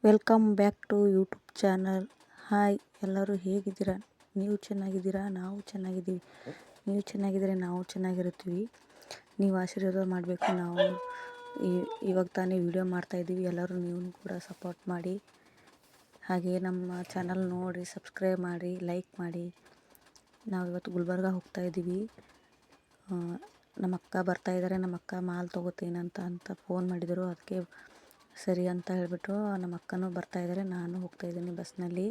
Welcome back to YouTube channel. Hi, ಎಲ್ಲರೂ ಹೇಗಿದ್ದೀರಾ? ನೀವು ಚೆನ್ನಾಗಿದ್ದೀರಾ? ನಾವು ಚೆನ್ನಾಗಿದ್ದೀವಿ. ನೀವು ಚೆನ್ನಾಗಿದ್ದರೆ ನಾವು ಚೆನ್ನಾಗಿರ್ತೀವಿ. ನೀವು ಆಶೀರ್ವಾದ ಮಾಡಬೇಕು. ನಾವು ಇವಾಗ ತಾನೇ ವಿಡಿಯೋ ಮಾಡ್ತಾಯಿದ್ದೀವಿ. ಎಲ್ಲರೂ ನೀವು ಕೂಡ ಸಪೋರ್ಟ್ ಮಾಡಿ. ಹಾಗೆಯೇ ನಮ್ಮ ಚಾನಲ್ ನೋಡಿ ಸಬ್ಸ್ಕ್ರೈಬ್ ಮಾಡಿ, ಲೈಕ್ ಮಾಡಿ. ನಾವು ಇವತ್ತು ಗುಲ್ಬರ್ಗ ಹೋಗ್ತಾಯಿದ್ದೀವಿ. ನಮ್ಮ ಅಕ್ಕ ಬರ್ತಾಯಿದ್ದಾರೆ. ನಮ್ಮ ಅಕ್ಕ ಮಾಲ್ ತೊಗೋತೀನಂತ ಫೋನ್ ಮಾಡಿದರು. ಅದಕ್ಕೆ ಸರಿ ಅಂತ ಹೇಳಿಬಿಟ್ಟು ನಮ್ಮ ಅಕ್ಕನೂ ಬರ್ತಾಯಿದ್ದಾರೆ. ನಾನು ಹೋಗ್ತಾಯಿದ್ದೀನಿ ಬಸ್ನಲ್ಲಿ.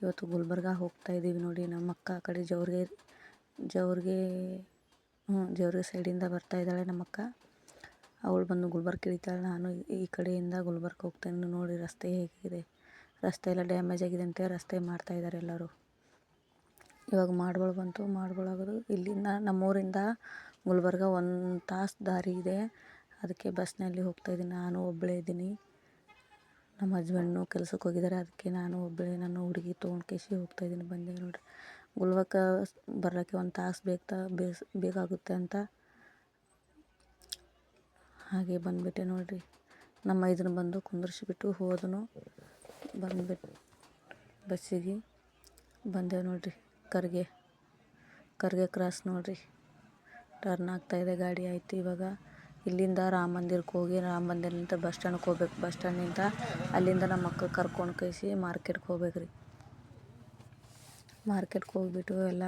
ಇವತ್ತು ಗುಲ್ಬರ್ಗ ಹೋಗ್ತಾಯಿದ್ದೀವಿ ನೋಡಿ. ನಮ್ಮ ಅಕ್ಕ ಆ ಕಡೆ ಜವ್ರಿಗೆ ಸೈಡಿಂದ ಬರ್ತಾಯಿದ್ದಾಳೆ ನಮ್ಮ ಅಕ್ಕ. ಅವಳು ಬಂದು ಗುಲ್ಬರ್ಗ ಇಳಿತಾಳೆ. ನಾನು ಈ ಕಡೆಯಿಂದ ಗುಲ್ಬರ್ಗ ಹೋಗ್ತೇನೆ. ನೋಡಿ ರಸ್ತೆ ಹೇಗಿದೆ. ರಸ್ತೆ ಎಲ್ಲ ಡ್ಯಾಮೇಜ್ ಆಗಿದೆ ಅಂತ ರಸ್ತೆ ಮಾಡ್ತಾಯಿದ್ದಾರೆ ಎಲ್ಲರೂ. ಇವಾಗ ಮಾಡ್ಗಳು ಬಂತು. ಮಾಡ್ಗಳಾಗೋದು ಇಲ್ಲಿಂದ ನಮ್ಮೂರಿಂದ ಗುಲ್ಬರ್ಗ 1 ತಾಸು ದಾರಿ ಇದೆ. ಅದಕ್ಕೆ ಬಸ್ನಲ್ಲಿ ಹೋಗ್ತಾಯಿದ್ದೀನಿ. ನಾನು ಒಬ್ಬಳೇ ಇದ್ದೀನಿ. ನಮ್ಮ ಹಸ್ಬೆಂಡ್ನು ಕೆಲ್ಸಕ್ಕೆ ಹೋಗಿದ್ದಾರೆ. ಅದಕ್ಕೆ ನಾನು ಒಬ್ಬಳೇ ನನ್ನ ಹುಡುಗಿ ತೊಗೊಂಡು ಹೋಗ್ತಾಯಿದ್ದೀನಿ. ಬಂದೆ ನೋಡಿರಿ. ಗುಲ್ಬರ್ಗ ಬರೋಕ್ಕೆ 1 ತಾಸು ಬೇಕಾಗುತ್ತೆ ಅಂತ ಹಾಗೆ ಬಂದುಬಿಟ್ಟೆ ನೋಡಿರಿ. ನಮ್ಮ ಇದನ್ನು ಬಂದು ಕುಂದರ್ಸಿಬಿಟ್ಟು ಹೋದನು. ಬಂದುಬಿಟ್ಟು ಬಸ್ಸಿಗೆ ಬಂದೆವು ನೋಡಿರಿ. ಕರ್ಗೆ ಕ್ರಾಸ್ ನೋಡಿರಿ. ಟರ್ನ್ ಆಗ್ತಾಯಿದೆ ಗಾಡಿ. ಆಯಿತು ಇವಾಗ ಇಲ್ಲಿಂದ ರಾಮ ಮಂದಿರಕ್ಕೆ ಹೋಗಿ ರಾಮ ಮಂದಿರದಿಂದ ಬಸ್ ಸ್ಟ್ಯಾಂಡ್ಗೆ ಹೋಗ್ಬೇಕು. ಬಸ್ ಸ್ಟ್ಯಾಂಡ್ನಿಂದ ಅಲ್ಲಿಂದ ನಮ್ಮ ಮಕ್ಕಳು ಕರ್ಕೊಂಡು ಮಾರ್ಕೆಟ್ಗೆ ಹೋಗ್ಬೇಕು ರೀ. ಮಾರ್ಕೆಟ್ಗೆ ಹೋಗ್ಬಿಟ್ಟು ಎಲ್ಲ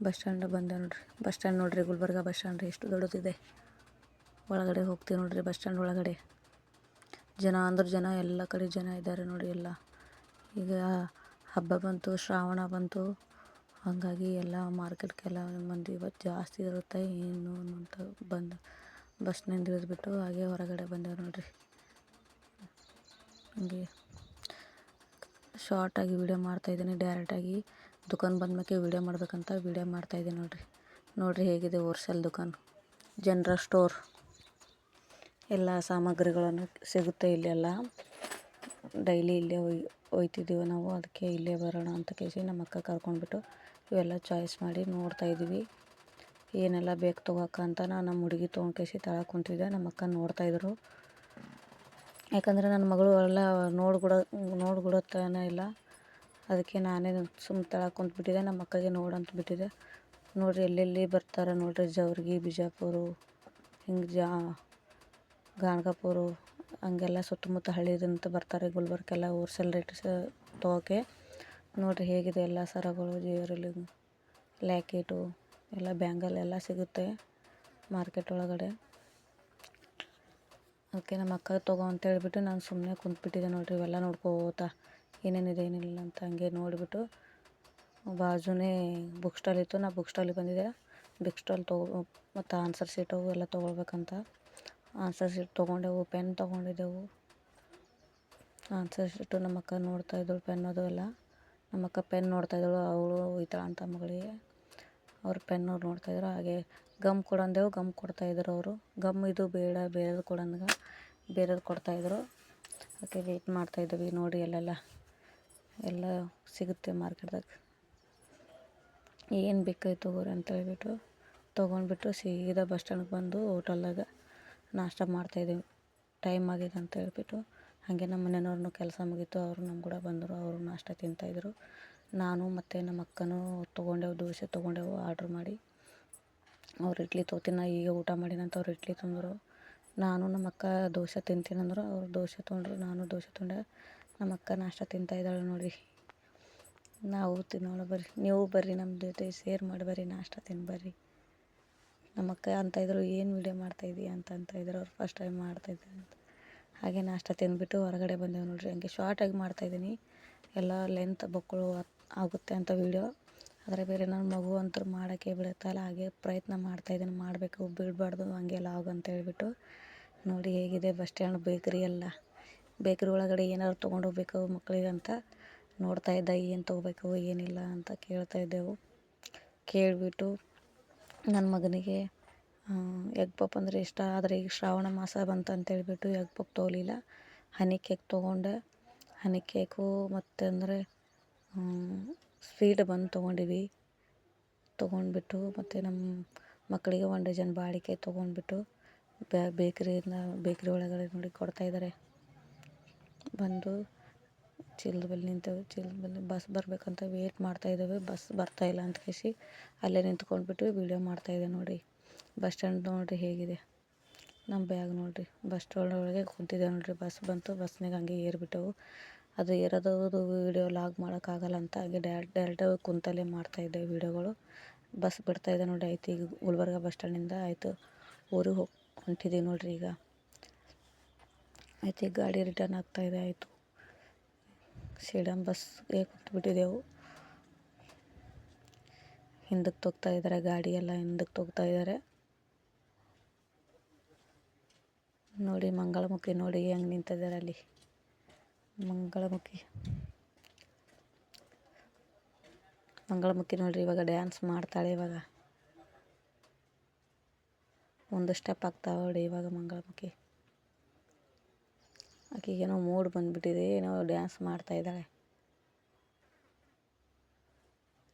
ಬಸ್ ಸ್ಟ್ಯಾಂಡ್ ಬಂದೆ ನೋಡಿರಿ. ಬಸ್ ಸ್ಟ್ಯಾಂಡ್ ನೋಡಿರಿ, ಗುಲ್ಬರ್ಗ ಬಸ್ ಸ್ಟ್ಯಾಂಡ್ ಎಷ್ಟು ದೊಡ್ಡದಿದೆ. ಒಳಗಡೆ ಹೋಗ್ತೀವಿ ನೋಡಿರಿ. ಬಸ್ ಸ್ಟ್ಯಾಂಡ್ ಒಳಗಡೆ ಜನ ಎಲ್ಲ ಕಡೆ ಜನ ಇದ್ದಾರೆ ನೋಡಿ. ಎಲ್ಲ ಈಗ ಹಬ್ಬ ಬಂತು, ಶ್ರಾವಣ ಬಂತು. ಹಾಗಾಗಿ ಎಲ್ಲ ಮಾರ್ಕೆಟ್ಗೆಲ್ಲ ಮಂದಿ ಇವತ್ತು ಜಾಸ್ತಿ ಇರುತ್ತೆ ಏನು ಅಂತ ಬಂದು ಬಸ್ನಿಂದ ಇಳಿದ್ಬಿಟ್ಟು ಹಾಗೆ ಹೊರಗಡೆ ಬಂದೆವು ನೋಡಿರಿ. ಹಾಗೆ ಶಾರ್ಟಾಗಿ ವೀಡಿಯೋ ಮಾಡ್ತಾಯಿದ್ದೀನಿ. ಡೈರೆಕ್ಟಾಗಿ ದುಕಾನ್ ಬಂದ್ಮೇಲೆ ವೀಡಿಯೋ ಮಾಡಬೇಕಂತ ವೀಡಿಯೋ ಮಾಡ್ತಾಯಿದ್ದೀನಿ ನೋಡಿರಿ ಹೇಗಿದೆ ಹೋಲ್ಸೇಲ್ ದುಕಾನ್, ಜನರಲ್ ಸ್ಟೋರ್. ಎಲ್ಲ ಸಾಮಗ್ರಿಗಳನ್ನು ಸಿಗುತ್ತೆ ಇಲ್ಲೆಲ್ಲ. ಡೈಲಿ ಇಲ್ಲೇ ಒಯ್ತಿದ್ದೀವಿ ನಾವು. ಅದಕ್ಕೆ ಇಲ್ಲೇ ಬರೋಣ ಅಂತ ನಮ್ಮ ಅಕ್ಕ ಕರ್ಕೊಂಡ್ಬಿಟ್ಟು ಇವೆಲ್ಲ ಚಾಯ್ಸ್ ಮಾಡಿ ನೋಡ್ತಾಯಿದ್ದೀವಿ. ಏನೆಲ್ಲ ಬೇಕು ತೊಗೋಕ ಅಂತ ನಮ್ಮ ಹುಡುಗಿ ತೊಗೊಂಡು ತಳ ಕುಂತಿದ್ದೆ. ನಮ್ಮ ಅಕ್ಕ ನೋಡ್ತಾಯಿದ್ರು. ಯಾಕಂದರೆ ನನ್ನ ಮಗಳು ಎಲ್ಲ ನೋಡ್ಬಿಡುತ್ತಾನೆ ಇಲ್ಲ. ಅದಕ್ಕೆ ನಾನೇ ಸುಮ್ಮನೆ ತಳ ಕುಂತ್ಬಿಟ್ಟಿದ್ದೆ. ನಮ್ಮ ಅಕ್ಕಗೆ ನೋಡಂತ ಬಿಟ್ಟಿದ್ದೆ. ನೋಡಿರಿ ಎಲ್ಲೆಲ್ಲಿ ಬರ್ತಾರೆ ನೋಡಿರಿ. ಜವ್ರಿಗೆ, ಬಿಜಾಪುರ, ಹಿಂಗೆ ಗಾಣಗಾಪುರ ಹಂಗೆಲ್ಲ ಸುತ್ತಮುತ್ತ ಹಳ್ಳಿದಂತ ಬರ್ತಾರೆ ಗುಲ್ಬರ್ಗೆಲ್ಲ ಹೋಲ್ಸೇಲ್ ರೇಟ್ ತೊಗೋಕೆ. ನೋಡಿರಿ ಹೇಗಿದೆ ಎಲ್ಲ ಸರಗಳು, ಜ್ಯುವೆರಿ, ಲ್ಯಾಕೆಟು ಎಲ್ಲ ಬ್ಯಾಂಗಲ್ ಎಲ್ಲ ಸಿಗುತ್ತೆ ಮಾರ್ಕೆಟ್ ಒಳಗಡೆ. ಅದಕ್ಕೆ ನಮ್ಮ ಅಕ್ಕ ತೊಗೋ ಅಂತ ಹೇಳಿಬಿಟ್ಟು ನಾನು ಸುಮ್ಮನೆ ಕುಂತ್ಬಿಟ್ಟಿದ್ದೆ ನೋಡಿರಿ. ಇವೆಲ್ಲ ನೋಡ್ಕೋತಾ ಏನೇನಿದೆ ಏನಿಲ್ಲ ಅಂತ ಹಂಗೆ ನೋಡಿಬಿಟ್ಟು ಬಾಜುನೇ ಬುಕ್ ಸ್ಟಾಲ್ ಇತ್ತು. ನಾ ಬುಕ್ ಸ್ಟಾಲಿಗೆ ಬಂದಿದ್ದೆ. ಬುಕ್ ಸ್ಟಾಲ್ ಮತ್ತು ಆನ್ಸರ್ ಶೀಟು ಎಲ್ಲ ತೊಗೊಳ್ಬೇಕಂತ ಆನ್ಸರ್ ಶೀಟ್ ತೊಗೊಂಡೆವು. ಪೆನ್ ತೊಗೊಂಡಿದ್ದೆವು. ಆನ್ಸರ್ ಶೀಟು ನಮ್ಮ ಅಕ್ಕ ನೋಡ್ತಾಯಿದ್ದಳು. ಪೆನ್ ಅದು ಎಲ್ಲ ನಮ್ಮ ಅಕ್ಕ ಪೆನ್ ನೋಡ್ತಾಯಿದ್ದಳು. ಅವಳು ಒಯ್ತಾಳ ಅಂತ ಮಗಳಿಗೆ. ಅವ್ರು ಪೆನ್ನು ನೋಡ್ತಾಯಿದ್ರು. ಹಾಗೆ ಗಮ್ ಕೊಡಂದೆವು. ಗಮ್ ಕೊಡ್ತಾಯಿದ್ರು ಅವರು. ಗಮ್ ಇದು ಬೇಡ, ಬೇರೆದು ಕೊಡಂದಾಗ ಬೇರೆದು ಕೊಡ್ತಾಯಿದ್ರು. ಅದಕ್ಕೆ ವೆಯ್ಟ್ ಮಾಡ್ತಾಯಿದ್ದೀವಿ ನೋಡಿ. ಎಲ್ಲ ಸಿಗುತ್ತೆ ಮಾರ್ಕೆಟ್ದಾಗ. ಏನು ಬೇಕಾಯ್ತು ತಗೋರಿ ಅಂತ ಹೇಳ್ಬಿಟ್ಟು ತೊಗೊಂಡ್ಬಿಟ್ಟು ಸೀದಾ ಬಸ್ ಸ್ಟ್ಯಾಂಡ್ಗೆ ಬಂದು ಹೋಟೆಲ್ದಾಗ ನಾಷ್ಟ ಮಾಡ್ತಾಯಿದ್ದೀವಿ. ಟೈಮ್ ಆಗಿದೆ ಅಂತ ಹೇಳ್ಬಿಟ್ಟು ಹಾಗೆ ನಮ್ಮ ಮನೆಯವ್ರನ್ನೂ ಕೆಲಸ ಮುಗೀತು. ಅವರು ನಮ್ಮ ಕೂಡ ಬಂದರು. ಅವರು ನಾಷ್ಟ ತಿಂತಾಯಿದ್ರು. ನಾನು ಮತ್ತು ನಮ್ಮ ಅಕ್ಕನೂ ದೋಸೆ ತೊಗೊಂಡೆವು ಆರ್ಡ್ರ್ ಮಾಡಿ. ಅವ್ರು ಇಡ್ಲಿ ತೊಗೋತೀನಿ, ನಾ ಈಗ ಊಟ ಮಾಡಿನಂತ ಅವ್ರು ಇಡ್ಲಿ ತಂದರು. ನಾನು ನಮ್ಮ ಅಕ್ಕ ದೋಸೆ ತಿಂತೀನಂದ್ರು. ಅವ್ರು ದೋಸೆ ತೊಗೊಂಡ್ರು, ನಾನು ದೋಸೆ ತೊಗೊಂಡೆ. ನಮ್ಮ ಅಕ್ಕ ನಾಷ್ಟ ತಿಂತಾಯಿದ್ದಾಳೆ ನೋಡಿ. ನಾವು ತಿನ್ನೋಣ ಬರ್ರಿ, ನೀವು ಬರ್ರಿ ನಮ್ಮ ಜೊತೆ ಶೇರ್ ಮಾಡಿ ಬರ್ರಿ, ನಾಷ್ಟ ತಿನ್ನು ಬರ್ರಿ. ನಮ್ಮ ಅಕ್ಕ ಅಂತಾಯಿದ್ರು, ಏನು ವೀಡಿಯೋ ಮಾಡ್ತಾಯಿದ್ದೀಯ ಅಂತಾಯಿದ್ರು. ಅವ್ರು ಫಸ್ಟ್ ಟೈಮ್ ಮಾಡ್ತಾಯಿದ್ದಾರೆ ಅಂತ. ಹಾಗೆ ನಾಷ್ಟ ತಿಂದ್ಬಿಟ್ಟು ಹೊರಗಡೆ ಬಂದೆವು ನೋಡಿರಿ. ಹಂಗೆ ಶಾರ್ಟಾಗಿ ಮಾಡ್ತಾಯಿದ್ದೀನಿ. ಎಲ್ಲ ಲೆಂತ್ ಬಕ್ಕಳು ಆಗುತ್ತೆ ಅಂತ ವೀಡಿಯೋ. ಆದರೆ ಬೇರೆ ನನ್ನ ಮಗು ಅಂತೂ ಮಾಡೋಕ್ಕೆ ಬಿಡುತ್ತಲ್ಲ. ಹಾಗೆ ಪ್ರಯತ್ನ ಮಾಡ್ತಾಯಿದ್ದೀನಿ, ಮಾಡಬೇಕು ಬಿಡಬಾರ್ದು ಹಂಗೆ ಲಾಗ್ ಅಂತ ಹೇಳ್ಬಿಟ್ಟು. ನೋಡಿ ಹೇಗಿದೆ ಬಸ್ ಸ್ಟ್ಯಾಂಡ್. ಬೇಕ್ರಿ ಒಳಗಡೆ ಏನಾದ್ರು ತೊಗೊಂಡು ಹೋಗ್ಬೇಕು ಮಕ್ಕಳಿಗಂತ ನೋಡ್ತಾಯಿದ್ದ. ಏನು ತೊಗೋಬೇಕು ಏನಿಲ್ಲ ಅಂತ ಕೇಳ್ತಾಯಿದ್ದೆವು. ಕೇಳಿಬಿಟ್ಟು ನನ್ನ ಮಗನಿಗೆ ಎಗ್ ಪಪ್ ಅಂದರೆ ಇಷ್ಟ. ಆದರೆ ಈಗ ಶ್ರಾವಣ ಮಾಸ ಬಂತು ಅಂತೇಳ್ಬಿಟ್ಟು ಎಗ್ ಪಪ್ ತೊಗೊಲಿಲ್ಲ. ಹನಿ ಕೇಕ್ ತೊಗೊಂಡೆ. ಹನಿ ಕೇಕು ಮತ್ತು ಅಂದರೆ ಸ್ವೀಟ್ ಬಂದು ತೊಗೊಂಡ್ಬಿಟ್ಟು ಮತ್ತು ನಮ್ಮ ಮಕ್ಕಳಿಗೆ 1 ಡಜನ್ ಬಾಳಿಕೆ ತೊಗೊಂಡ್ಬಿಟ್ಟು ಬೇಕ್ರಿ ಒಳಗಡೆ ನೋಡಿ ಕೊಡ್ತಾಯಿದ್ದಾರೆ. ಬಂದು ಚೀಲದ ಬಳಿ ನಿಂತೇವೆ. ಚೀಲದ ಬಳಿ ಬಸ್ ಬರಬೇಕಂತ ವೇಟ್ ಮಾಡ್ತಾಯಿದ್ದೇವೆ. ಬಸ್ ಬರ್ತಾಯಿಲ್ಲ ಅಂತ ಕೇಸಿ ಅಲ್ಲೇ ನಿಂತ್ಕೊಂಡ್ಬಿಟ್ಟು ವೀಡಿಯೋ ಮಾಡ್ತಾಯಿದ್ದೆ ನೋಡಿ. ಬಸ್ ಸ್ಟ್ಯಾಂಡ್ ನೋಡಿರಿ ಹೇಗಿದೆ. ನಮ್ಮ ಬ್ಯಾಗ್ ನೋಡಿರಿ ಬಸ್ ಸ್ಟ್ಯಾಂಡ್ ಒಳಗೆ ಕುಂತಿದ್ದೆ ನೋಡಿರಿ. ಬಸ್ ಬಂತು, ಬಸ್ನಾಗ ಹಂಗೆ ಏರ್ಬಿಟ್ಟೆವು. ಅದು ಏರೋದು ವೀಡಿಯೋ ಲಾಗ್ ಮಾಡೋಕ್ಕಾಗಲ್ಲ ಅಂತ ಹಾಗೆ ಡೈರೆಕ್ಟಾಗಿ ಕುಂತಲ್ಲೇ ಮಾಡ್ತಾಯಿದ್ದೆ ವೀಡಿಯೋಗಳು. ಬಸ್ ಬಿಡ್ತಾಯಿದ್ದೆ ನೋಡಿ. ಆಯ್ತು ಈಗ ಗುಲ್ಬರ್ಗ ಬಸ್ ಸ್ಟ್ಯಾಂಡಿಂದ ಆಯಿತು ಊರಿಗೆ ಹೊಂಟಿದ್ದೀವಿ ನೋಡಿರಿ. ಈಗ ಆಯ್ತು ಈಗ ಗಾಡಿ ರಿಟರ್ನ್ ಆಗ್ತಾಯಿದೆ. ಆಯಿತು ಸೇಡಂ ಬಸ್ಗೆ ಕೂತ್ಬಿಟ್ಟಿದ್ದೆವು. ಹಿಂದಕ್ಕೆ ತೊಗ್ತಾ ಇದ್ದಾರೆ, ಗಾಡಿ ಎಲ್ಲ ಹಿಂದಕ್ಕೆ ತೊಗ್ತಾ ಇದ್ದಾರೆ ನೋಡಿ. ಮಂಗಳಮುಖಿ ನೋಡಿ ಹೆಂಗೆ ನಿಂತಿದ್ದಾರೆ ಅಲ್ಲಿ. ಮಂಗಳಮುಖಿ ನೋಡಿರಿ ಇವಾಗ ಡ್ಯಾನ್ಸ್ ಮಾಡ್ತಾಳೆ. ಇವಾಗ ಒಂದು ಸ್ಟೆಪ್ ಆಗ್ತಾವೆ ನೋಡಿ ಇವಾಗ ಮಂಗಳಮುಖಿ. ಆಕೆಗೇನೋ ಮೂಡ್ ಬಂದುಬಿಟ್ಟಿದೆ, ಏನೋ ಡ್ಯಾನ್ಸ್ ಮಾಡ್ತಾಯಿದ್ದಾಳೆ.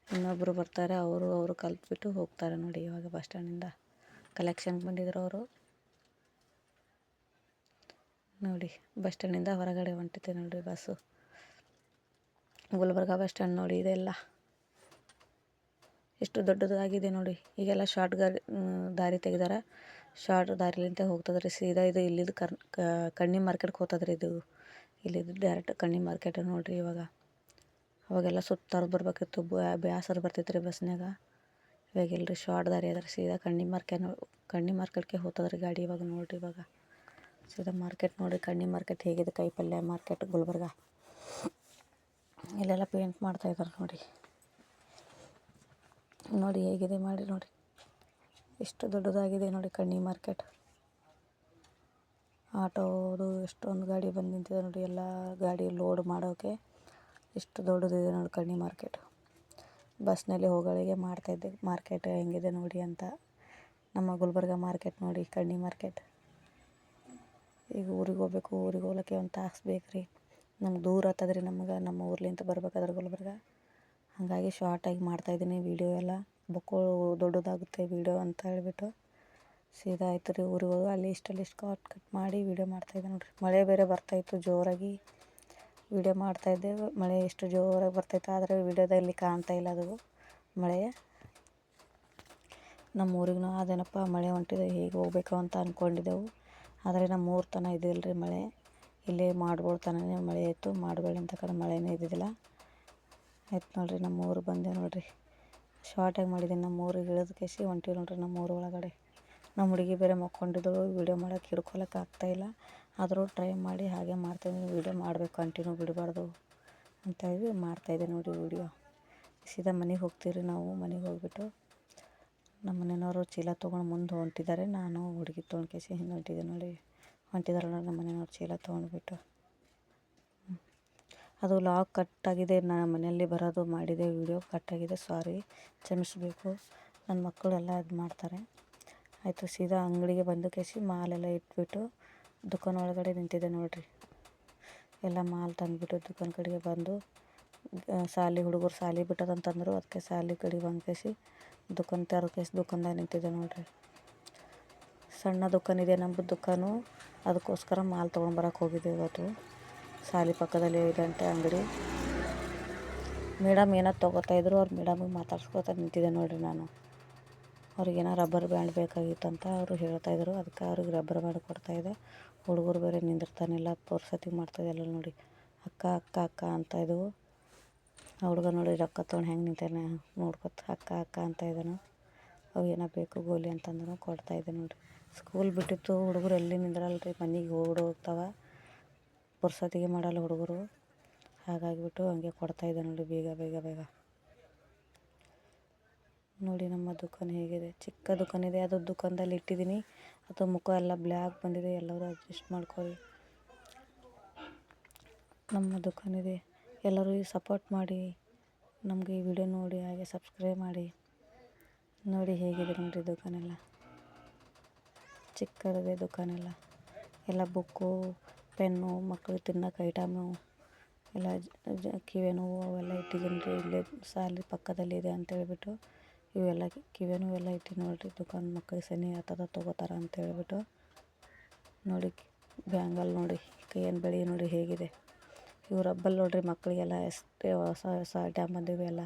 ಇನ್ನೊಬ್ಬರು ಬರ್ತಾರೆ, ಅವರು ಕಲ್ತ್ಬಿಟ್ಟು ಹೋಗ್ತಾರೆ ನೋಡಿ. ಇವಾಗ ಬಸ್ ಸ್ಟ್ಯಾಂಡಿಂದ ಕಲೆಕ್ಷನ್ಗೆ ಬಂದಿದ್ರು ಅವರು ನೋಡಿ. ಬಸ್ ಸ್ಟ್ಯಾಂಡಿಂದ ಹೊರಗಡೆ ಹೊಂಟಿದೆ ನೋಡಿ ಬಸ್ಸು. ಗುಲ್ಬರ್ಗ ಬಸ್ ಸ್ಟ್ಯಾಂಡ್ ನೋಡಿ. ಇದೆಲ್ಲ ಎಷ್ಟು ದೊಡ್ಡದಾಗಿದೆ ನೋಡಿ. ಈಗೆಲ್ಲ ಶಾರ್ಟ್ ದಾರಿ ತೆಗೆದಾರ. ಶಾರ್ಟ್ ದಾರಿಲಿಂತ ಹೋಗ್ತದ್ರಿ ಸೀದಾ. ಇದು ಇಲ್ಲಿದ್ದು ಕಣ್ಣಿ ಮಾರ್ಕೆಟ್ಗೆ ಹೋಗ್ತದ್ರಿ. ಇದು ಇಲ್ಲಿದ್ದು ಡೈರೆಕ್ಟ್ ಕಣ್ಣಿ ಮಾರ್ಕೆಟ್ ನೋಡಿರಿ. ಅವಾಗೆಲ್ಲ ಸುತ್ತಾರು ಬರ್ಬೇಕಿತ್ತು, ಬೇಸರ ಬರ್ತಿತ್ತು ರೀ ಬಸ್ನಾಗ. ಇವಾಗ ಇಲ್ಲರಿ ಶಾರ್ಟ್ ದಾರಿ ಅದ ಸೀದಾ ಕಣ್ಣಿ ಮಾರ್ಕೆಟ್ಗೆ ಹೋಗ್ತದ್ರಿ ಗಾಡಿ. ಇವಾಗ ನೋಡಿರಿ ಇವಾಗ ಸೀದಾ ಮಾರ್ಕೆಟ್ ನೋಡಿ. ಕಣ್ಣಿ ಮಾರ್ಕೆಟ್ ಹೇಗಿದೆ, ಕಾಯಿಪಲ್ಯ ಮಾರ್ಕೆಟ್ ಗುಲ್ಬರ್ಗ. ಇಲ್ಲೆಲ್ಲ ಪೇಂಟ್ ಮಾಡ್ತಾಯಿದ್ದಾರೆ ನೋಡಿ. ನೋಡಿ ಹೇಗಿದೆ ಮಾಡಿ ನೋಡಿ. ಎಷ್ಟು ದೊಡ್ಡದಾಗಿದೆ ನೋಡಿ ಕಣ್ಣಿ ಮಾರ್ಕೆಟ್. ಆಟೋದು ಎಷ್ಟೊಂದು ಗಾಡಿ ಬಂದು ನಿಂತಿದೆ ನೋಡಿ. ಎಲ್ಲ ಗಾಡಿ ಲೋಡ್ ಮಾಡೋಕ್ಕೆ ಎಷ್ಟು ದೊಡ್ಡದಿದೆ ನೋಡಿ ಕಣ್ಣಿ ಮಾರ್ಕೆಟ್. ಬಸ್ನಲ್ಲಿ ಹೋಗೋಳಿಗೆ ಮಾಡ್ತಾಯಿದ್ದೆ ಮಾರ್ಕೆಟ್ ಹೆಂಗಿದೆ ನೋಡಿ ಅಂತ. ನಮ್ಮ ಗುಲ್ಬರ್ಗ ಮಾರ್ಕೆಟ್ ನೋಡಿ, ಕಣ್ಣಿ ಮಾರ್ಕೆಟ್. ಈಗ ಊರಿಗೆ ಹೋಗ್ಬೇಕು. ಊರಿಗೆ ಹೋಗ್ಲಿಕ್ಕೆ ಒಂದು ತಾಸು ಬೇಕು ರೀ. ನಮ್ಗೆ ದೂರ ಆಗ್ತದ್ರಿ ನಮ್ಮ ಊರ್ಲಿಂದ ಬರ್ಬೇಕಾದ್ರೆ ಗುಲ್ಬರ್ಗ. ಹಾಗಾಗಿ ಶಾರ್ಟಾಗಿ ಮಾಡ್ತಾಯಿದ್ದೀನಿ ವೀಡಿಯೋ ಎಲ್ಲ. ಬೊಕ್ಕಳು ದೊಡ್ಡದಾಗುತ್ತೆ ವೀಡಿಯೋ ಅಂತ ಹೇಳ್ಬಿಟ್ಟು ಸೀದಾ ಆಯ್ತು ರೀ ಊರಿಗೆ ಹೋಗಿ ಅಲ್ಲಿ ಇಷ್ಟಲ್ಲಿ ಕಟ್ ಮಾಡಿ ವೀಡಿಯೋ ಮಾಡ್ತಾಯಿದ್ದೆ ನೋಡಿರಿ. ಮಳೆ ಬೇರೆ ಬರ್ತಾಯಿತ್ತು ಜೋರಾಗಿ. ವೀಡಿಯೋ ಮಾಡ್ತಾಯಿದ್ದೆ, ಮಳೆ ಎಷ್ಟು ಜೋರಾಗಿ ಬರ್ತಾಯಿತ್ತು. ಆದರೆ ವೀಡಿಯೋದಲ್ಲಿ ಕಾಣ್ತಾಯಿಲ್ಲ ಅದು ಮಳೆ. ನಮ್ಮ ಊರಿಗೂ ಅದೇನಪ್ಪ ಮಳೆ ಹೊಂಟಿದೆ, ಹೇಗೆ ಹೋಗ್ಬೇಕು ಅಂತ ಅಂದ್ಕೊಂಡಿದ್ದೆವು. ಆದರೆ ನಮ್ಮ ಊರು ತನಕ ಇದ್ದಿಲ್ಲ ರೀ ಮಳೆ. ಇಲ್ಲೇ ಮಾಡ್ಬೋಳು ತನಕ ಮಳೆ ಇತ್ತು. ಮಾಡ್ಬೇಡಿ ಅಂತ ಕಡೆ ಮಳೆನೇ ಇದ್ದಿದ್ದಿಲ್ಲ. ಆಯ್ತು ನೋಡಿರಿ ನಮ್ಮ ಊರು ಬಂದೆ ನೋಡಿರಿ. ಶಾರ್ಟಾಗಿ ಮಾಡಿದ್ದೀನಿ. ನಮ್ಮ ಊರಿಗೆ ಇಳಿದ ಕೇಸಿ ಹೊಂಟಿವಿ ನೋಡಿರಿ ನಮ್ಮ ಊರು ಒಳಗಡೆ. ನಮ್ಮ ಹುಡುಗಿ ಬೇರೆ ಮಕ್ಕೊಂಡಿದ್ದಳು, ವೀಡಿಯೋ ಮಾಡೋಕ್ಕೆ ಹಿಡ್ಕೊಳಕ್ಕೆ ಆಗ್ತಾಯಿಲ್ಲ. ಆದರೂ ಟ್ರೈ ಮಾಡಿ ಹಾಗೆ ಮಾಡ್ತಾಯಿದ್ದೀನಿ. ವೀಡಿಯೋ ಮಾಡಬೇಕು, ಕಂಟಿನ್ಯೂ ಬಿಡಬಾರ್ದು ಅಂತೇಳಿ ಮಾಡ್ತಾಯಿದ್ದೆ ನೋಡಿ ವೀಡಿಯೋ. ಸೀದಾ ಮನೆಗೆ ಹೋಗ್ತೀವಿ ನಾವು. ಮನೆಗೆ ಹೋಗ್ಬಿಟ್ಟು ನಮ್ಮ ಮನೆಯವರು ಚೀಲ ತೊಗೊಂಡು ಮುಂದೆ ಹೊಂಟಿದ್ದಾರೆ. ನಾನು ಹುಡುಗಿ ತೊಗೊಂಡು ಕೇಸಿ ಹಿಂದೆ ಹೊಂಟಿದ್ದೆ ನೋಡಿ. ಹೊಂಟಿದಾರೆ ನೋಡಿ ನಮ್ಮ ಮನೆಯವ್ರು ಚೀಲ ತೊಗೊಂಡ್ಬಿಟ್ಟು. ಅದು ಲಾಗ್ ಕಟ್ಟಾಗಿದೆ. ನಾನು ಮನೆಯಲ್ಲಿ ಬರೋದು ಮಾಡಿದೆ, ವೀಡಿಯೋ ಕಟ್ಟಾಗಿದೆ. ಸಾರಿ, ಕ್ಷಮಿಸಬೇಕು. ನನ್ನ ಮಕ್ಕಳೆಲ್ಲ ಇದು ಮಾಡ್ತಾರೆ. ಆಯಿತು ಸೀದಾ ಅಂಗಡಿಗೆ ಬಂದು ಕೇಸಿ ಮಾಲೆಲ್ಲ ಇಟ್ಬಿಟ್ಟು ದುಕಾನ್ ಒಳಗಡೆ ನಿಂತಿದ್ದೆ ನೋಡಿರಿ. ಎಲ್ಲ ಮಾಲ್ ತಂದುಬಿಟ್ಟು ದುಕಾನ್ ಕಡೆಗೆ ಬಂದು ಹುಡುಗರು ಸಾಲಿ ಬಿಟ್ಟದಂತಂದರು. ಅದಕ್ಕೆ ಸಾಲಿ ಕಡೆಗೆ ಬಂದು ಕೇಸಿ ದುಕಾನ್ ತೆರೆದು ಕೇಸಿ ದುಕಾನ್ದಾಗ ನಿಂತಿದ್ದೆ ನೋಡಿರಿ. ಸಣ್ಣ ದುಕಾನ್ ಇದೆ ನಮ್ಮದು ದುಕಾನು. ಅದಕ್ಕೋಸ್ಕರ ಮಾಲ್ ತೊಗೊಂಬರಕ್ಕೆ ಹೋಗಿದ್ದೆ ಇವತ್ತು. ಸಾಲಿ ಪಕ್ಕದಲ್ಲಿ ಇದಂತೆ ಅಂಗಡಿ. ಮೇಡಮ್ ಏನೋ ತೊಗೋತಾಯಿದ್ರು. ಅವ್ರು ಮೇಡಮಿಗೆ ಮಾತಾಡ್ಸ್ಕೊತಾ ನಿಂತಿದ್ದೆ ನೋಡಿರಿ ನಾನು. ಅವ್ರಿಗೇನೋ ರಬ್ಬರ್ ಬ್ಯಾಂಡ್ ಬೇಕಾಗಿತ್ತಂತ ಅವರು ಹೇಳ್ತಾಯಿದ್ರು. ಅದಕ್ಕೆ ಅವ್ರಿಗೆ ರಬ್ಬರ್ ಬ್ಯಾಂಡ್ ಕೊಡ್ತಾಯಿದ್ದೆ. ಹುಡುಗರು ಬೇರೆ ನಿಂದಿರ್ತಾನಿಲ್ಲ, ಪುರ್ಸೊತ್ತಿಗೆ ಮಾಡ್ತಾಯಿದ್ದೆಲ್ಲ ನೋಡಿ. ಅಕ್ಕ ಅಕ್ಕ ಅಕ್ಕ ಅಂತ ಇದ್ದವು. ಆ ಹುಡುಗ ನೋಡಿ ರೊಕ್ಕ ತೊಗೊಂಡು ಹೆಂಗೆ ನಿಂತಾನೆ ನೋಡ್ಕೊತ ಅಕ್ಕ ಅಕ್ಕ ಅಂತ ಇದ್ದಾನು. ಅವು ಏನೋ ಬೇಕು ಗೋಲಿ ಅಂತಂದನು, ಕೊಡ್ತಾಯಿದ್ದೆ ನೋಡಿ. ಸ್ಕೂಲ್ ಬಿಟ್ಟಿತ್ತು, ಹುಡುಗರು ಎಲ್ಲಿ ನಿಂದ್ರಲ್ರಿ, ಮನೆಗೆ ಹೋಗ್ತಾವೆ. ಪುರ್ಸೊತ್ತಿಗೆ ಮಾಡಲ್ಲ ಹುಡುಗರು. ಹಾಗಾಗಿಬಿಟ್ಟು ಹಂಗೆ ಕೊಡ್ತಾಯಿದ್ದೆ ನೋಡಿ ಬೇಗ ಬೇಗ ಬೇಗ. ನೋಡಿ ನಮ್ಮ ದುಕಾನ್ ಹೇಗಿದೆ. ಚಿಕ್ಕ ದುಕಾನಿದೆ. ಅದು ದುಕಾನ್ದಲ್ಲಿ ಇಟ್ಟಿದ್ದೀನಿ. ಅದು ಮುಖ ಎಲ್ಲ ಬ್ಲ್ಯಾಕ್ ಬಂದಿದೆ. ಎಲ್ಲರೂ ಅಡ್ಜಸ್ಟ್ ಮಾಡ್ಕೊಳ್ಳಿ. ನಮ್ಮ ದುಕಾನಿದೆ. ಎಲ್ಲರೂ ಸಪೋರ್ಟ್ ಮಾಡಿ ನಮಗೆ ಈ ವಿಡಿಯೋ ನೋಡಿ, ಹಾಗೆ ಸಬ್ಸ್ಕ್ರೈಬ್ ಮಾಡಿ. ನೋಡಿ ಹೇಗಿದೆ ನೋಡಿರಿ ದುಕಾನೆಲ್ಲ. ಚಿಕ್ಕದಿದೆ ದುಕಾನೆಲ್ಲ. ಎಲ್ಲ ಬುಕ್ಕು, ಪೆನ್ನು, ಮಕ್ಕಳು ತಿನ್ನೋಕೆ ಐಟಮು ಎಲ್ಲ ಕಿವಿ ನೋವು ಅವೆಲ್ಲ ಇಟ್ಟಿದ್ದೀನಿ ರೀ. ಇಲ್ಲೇ ಸಾಲಿ ಪಕ್ಕದಲ್ಲಿದೆ ಅಂತೇಳ್ಬಿಟ್ಟು ಇವೆಲ್ಲ ಕಿವಿ ನೋವು ಎಲ್ಲ ಇಟ್ಟು ನೋಡಿರಿ. ದುಕಾನ್ ಮಕ್ಕಳಿಗೆ ಸನಿ ಆಗ್ತದ ತೊಗೋತಾರೆ ಅಂತೇಳ್ಬಿಟ್ಟು ನೋಡಿ ಬ್ಯಾಂಗಲ್ ನೋಡಿ, ಕೈಯನ್ನು ಬೆಳಿ ನೋಡಿ ಹೇಗಿದೆ. ಇವು ರಬ್ಬಲ್ ನೋಡಿರಿ ಮಕ್ಕಳಿಗೆಲ್ಲ ಎಷ್ಟೇ ಹೊಸ ಹೊಸ ಐಟಮ್ ಬಂದಿವೆ ಎಲ್ಲ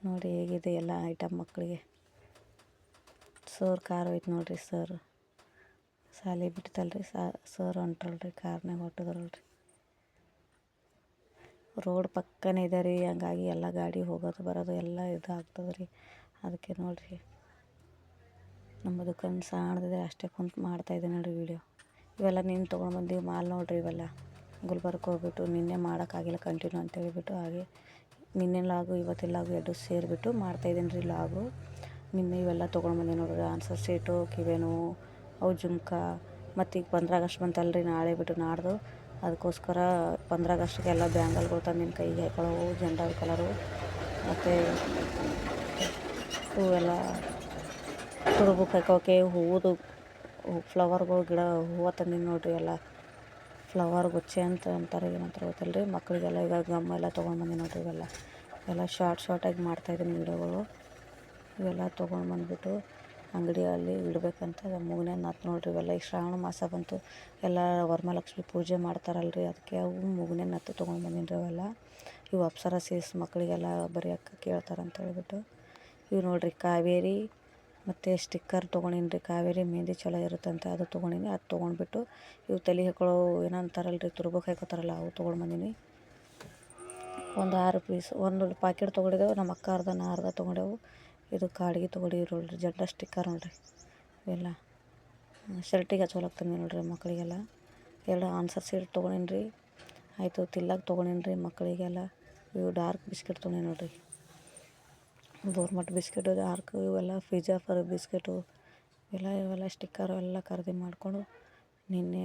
ನೋಡಿ ಹೇಗಿದೆ ಎಲ್ಲ ಐಟಮ್ ಮಕ್ಕಳಿಗೆ. ಸರ್ ಕಾರ್ ಹೋಯ್ತು ನೋಡಿರಿ, ಸರ್ ಸಾಲಿ ಬಿಡ್ತಲ್ರಿ ಸರ್ ಹೊಂಟ್ರಲ್ರಿ, ಕಾರ್ನಾಗ ಹೊಟ್ಟದ್ರಲ್ರಿ. ರೋಡ್ ಪಕ್ಕನೇ ಇದೆ ರೀ, ಹಂಗಾಗಿ ಎಲ್ಲ ಗಾಡಿ ಹೋಗೋದು ಬರೋದು ಎಲ್ಲ ಇದು ಆಗ್ತದೆ ರೀ. ಅದಕ್ಕೆ ನೋಡಿರಿ ನಮ್ಮ ದುಕಾನ್ ಸಣ್ಣದಿದೆ, ಅಷ್ಟೇ ಕುಂತು ಮಾಡ್ತಾಯಿದ್ದೆ ನೋಡಿರಿ ವೀಡಿಯೋ. ಇವೆಲ್ಲ ನೀನು ತೊಗೊಂಡ್ಬಂದು ಮಾಲ್ ನೋಡಿರಿ. ಇವೆಲ್ಲ ಗುಲ್ಬರ್ಗಕ್ಕೆ ಹೋಗ್ಬಿಟ್ಟು ನಿನ್ನೆ ಮಾಡೋಕ್ಕಾಗಿಲ್ಲ ಕಂಟಿನ್ಯೂ ಅಂತ ಹೇಳಿಬಿಟ್ಟು, ಹಾಗೆ ನಿನ್ನೆ ಲಾಗು ಇವತ್ತಿನ ಲಾಗು ಎರಡು ಸೇರಿಬಿಟ್ಟು ಮಾಡ್ತಾಯಿದ್ದೀನಿ ರೀ ಲಾಗು. ನಿನ್ನೆ ಇವೆಲ್ಲ ತೊಗೊಂಡ್ಬಂದು ನೋಡಿರಿ, ಆನ್ಸರ್ ಶೀಟು, ಕಿವೆನು, ಅವು ಜುಮ್ಕ. ಮತ್ತು ಈಗ 15 ಆಗಸ್ಟ್ ಬಂತಲ್ರಿ, ನಾಳೆ ಬಿಟ್ಟು ನಾಡ್ದು. ಅದಕ್ಕೋಸ್ಕರ 15 ಆಗಸ್ಟಿಗೆಲ್ಲ ಬ್ಯಾಂಗಲ್ಗಳು ತಂದಿನ ಕೈಗೆ ಹಾಕೊಳ್ಳೋವು ಜೆಂಡರ್ ಕಲರು. ಮತ್ತು ಹೂವೆಲ್ಲ ತುರುಬಕ್ಕೆ ಹಾಕೋಕೆ ಹೂವುದು ಫ್ಲವರ್ಗಳು ಗಿಡ ಹೂವು ತಂದಿನಿ ನೋಡಿರಿ. ಎಲ್ಲ ಫ್ಲವರ್ ಗುಚ್ಚೆ ಅಂತ ಅಂತಾರೆ, ಏನಂತಾರೆ ಗೊತ್ತಲ್ರಿ. ಮಕ್ಕಳಿಗೆಲ್ಲ ಈಗ ಗಮ್ ಎಲ್ಲ ತೊಗೊಂಡ್ಬಂದು ನೋಡಿರಿ. ಇವೆಲ್ಲ ಶಾರ್ಟಾಗಿ ಮಾಡ್ತಾಯಿದ್ದೀನಿ ವೀಡಿಯೋಗಳು. ಇವೆಲ್ಲ ತೊಗೊಂಡ್ಬಂದ್ಬಿಟ್ಟು ಅಂಗಡಿಯಲ್ಲಿ ಇಡಬೇಕಂತ ಮೂಗ್ನೇನು ಹತ್ತು ನೋಡಿರಿ. ಇವೆಲ್ಲ ಈಗ ಶ್ರಾವಣ ಮಾಸ ಬಂತು, ಎಲ್ಲ ವರಮಹಾಲಕ್ಷ್ಮಿ ಪೂಜೆ ಮಾಡ್ತಾರಲ್ರಿ, ಅದಕ್ಕೆ ಅವು ಮೂಗ್ನೇನು ಹತ್ತು ತೊಗೊಂಡ್ಬಂದಿನಿ ರೀ. ಅವೆಲ್ಲ ಇವು ಅಪ್ಸರ ಸೀಸ್ ಮಕ್ಕಳಿಗೆಲ್ಲ ಬರೆಯೋಕ್ಕೆ ಕೇಳ್ತಾರಂತ ಹೇಳ್ಬಿಟ್ಟು. ಇವು ನೋಡಿರಿ ಕಾವೇರಿ ಮತ್ತು ಸ್ಟಿಕ್ಕರ್ ತೊಗೊಂಡಿನಿ ರೀ. ಕಾವೇರಿ ಮೆಹಂದಿ ಚಲೋ ಇರುತ್ತಂತೆ, ಅದು ತೊಗೊಂಡಿನಿ. ಅದು ತೊಗೊಂಡ್ಬಿಟ್ಟು ಇವು ತಲೆ ಹಾಕೊಳ್ಳೋ ಏನಂತಾರಲ್ರಿ, ತುರ್ಬಕ್ಕೆ ಹಾಕೋತಾರಲ್ಲ, ಅವು ತೊಗೊಂಡ್ಬಂದಿನಿ. ಒಂದು 6 ಪೀಸ್, ಒಂದು ಪ್ಯಾಕೆಟ್ ತೊಗೊಂಡಿದ್ದೆವು. ನಮ್ಮ ಅಕ್ಕ ಅರ್ಧ, ನಾ ಅರ್ಧ ತೊಗೊಂಡೆವು. ಇದು ಕಾಡಿಗೆ ತೊಗೊಂಡಿವಿ ನೋಡಿರಿ, ಜೆಂಡಾ ಸ್ಟಿಕ್ಕರ್ ನೋಡಿರಿ. ಇವೆಲ್ಲ ಶರ್ಟಿಗೆ ಹಚ್ಕೊಳಕ್ಕೆ ತಂದೀನಿ ನೋಡಿರಿ ಮಕ್ಕಳಿಗೆಲ್ಲ. 2 ಆನ್ಸರ್ ಶೀಟ್ ತೊಗೊಂಡಿನಿ ರೀ. ಆಯಿತು, ತಿಲ್ಲಕ್ಕೆ ತೊಗೊಂಡಿನಿ ರೀ ಮಕ್ಕಳಿಗೆಲ್ಲ. ಇವು ಡಾರ್ಕ್ ಬಿಸ್ಕೆಟ್ ತೊಗೊಂಡಿನಿ ನೋಡಿರಿ, ಬೋರ್ಮಟ್ ಬಿಸ್ಕೆಟು ಡಾರ್ಕ್. ಇವೆಲ್ಲ ಪಿಜ್ಜಾ ಫರ್ ಬಿಸ್ಕೆಟು ಇವೆಲ್ಲ ಸ್ಟಿಕ್ಕರು ಎಲ್ಲ ಖರೀದಿ ಮಾಡಿಕೊಂಡು ನಿನ್ನೆ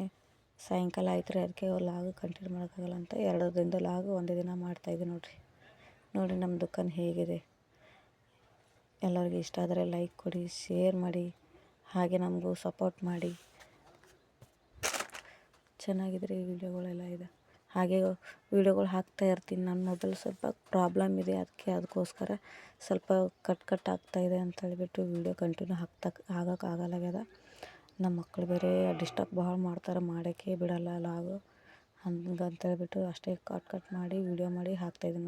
ಸಾಯಂಕಾಲ ಆಯ್ತು ರೀ. ಅದಕ್ಕೆ ಲಾಗು ಕಂಟಿನ್ಯೂ ಮಾಡೋಕ್ಕಾಗಲ್ಲ ಅಂತ 2 ದಿನದ ಲಾಗು ಒಂದೇ ದಿನ ಮಾಡ್ತಾಯಿದ್ದೀನಿ ನೋಡಿರಿ. ನೋಡಿ ನಮ್ಮ ದುಕಾನ್ ಹೇಗಿದೆ. ಎಲ್ಲರಿಗೂ ಇಷ್ಟ ಆದರೆ ಲೈಕ್ ಕೊಡಿ, ಶೇರ್ ಮಾಡಿ, ಹಾಗೆ ನಮಗೂ ಸಪೋರ್ಟ್ ಮಾಡಿ. ಚೆನ್ನಾಗಿದ್ರೆ ಈ ವಿಡಿಯೋಗಳೆಲ್ಲ ಇದೆ. ಹಾಗೆ ವೀಡಿಯೋಗಳು ಹಾಕ್ತಾ ಇರ್ತೀನಿ. ನನ್ನ ಮೊಬೈಲ್ ಸ್ವಲ್ಪ ಪ್ರಾಬ್ಲಮ್ ಇದೆ, ಅದಕ್ಕೋಸ್ಕರ ಸ್ವಲ್ಪ ಕಟ್ ಆಗ್ತಾಯಿದೆ ಅಂತ ಹೇಳಿಬಿಟ್ಟು ವೀಡಿಯೋ ಕಂಟಿನ್ಯೂ ಆಗೋಕ್ಕಾಗಲ್ಲಾಗ್ಯದ. ನಮ್ಮ ಮಕ್ಕಳು ಬೇರೆ ಡಿಸ್ಟರ್ಬ್ ಭಾಳ ಮಾಡ್ತಾರೆ, ಮಾಡೋಕ್ಕೆ ಬಿಡಲ್ಲ ಲಾಗು. ಹಂಗಂತೇಳ್ಬಿಟ್ಟು ಅಷ್ಟೇ ಕಟ್ ಮಾಡಿ ವೀಡಿಯೋ ಮಾಡಿ ಹಾಕ್ತಾಯಿದ್ದೀನಿ.